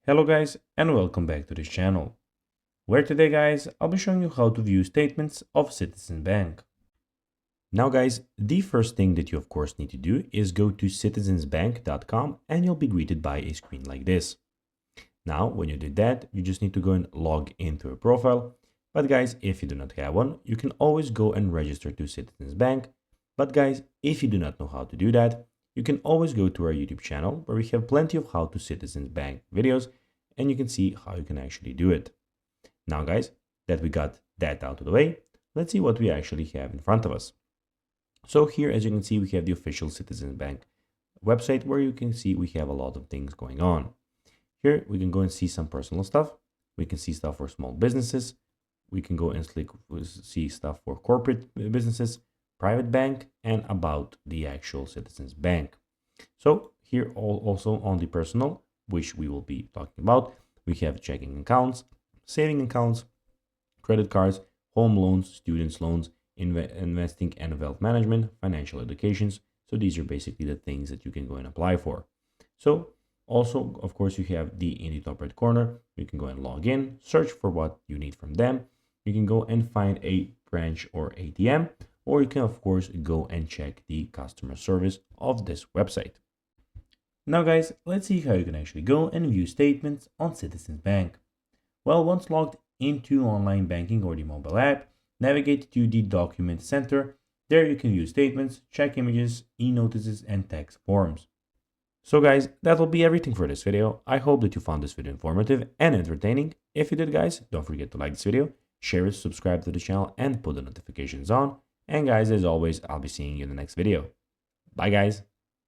Hello guys and welcome back to this channel, where today guys I'll be showing you how to view statements of Citizens Bank. Now guys, the first thing that you of course need to do is go to citizensbank.com and you'll be greeted by a screen like this. Now when you do that, you just need to go and log into a profile. But guys, if you do not have one, you can always go and register to Citizens Bank. But guys, if you do not know how to do that, you can always go to our YouTube channel where we have plenty of how to Citizens Bank videos and you can see how you can actually do it. Now guys, that we got that out of the way, let's see what we actually have in front of us. So here, as you can see, we have the official Citizens Bank website where you can see we have a lot of things going on. Here we can go and see some personal stuff. We can see stuff for small businesses. We can go and see stuff for corporate businesses, private bank, and about the actual Citizens Bank. So here also on the personal, which we will be talking about, we have checking accounts, saving accounts, credit cards, home loans, students loans, investing and wealth management, financial educations. So these are basically the things that you can go and apply for. So also, of course, you have in the top right corner, you can go and log in, search for what you need from them. You can go and find a branch or ATM, or you can of course go and check the customer service of this website. Now guys, let's see how you can actually go and view statements on Citizens Bank. Well, once logged into online banking or the mobile app, navigate to the document center. There you can view statements, check images, e-notices, and text forms. So guys, that will be everything for this video. I hope that you found this video informative and entertaining. If you did guys, don't forget to like this video, share it, subscribe to the channel, and put the notifications on. And guys, as always, I'll be seeing you in the next video. Bye guys.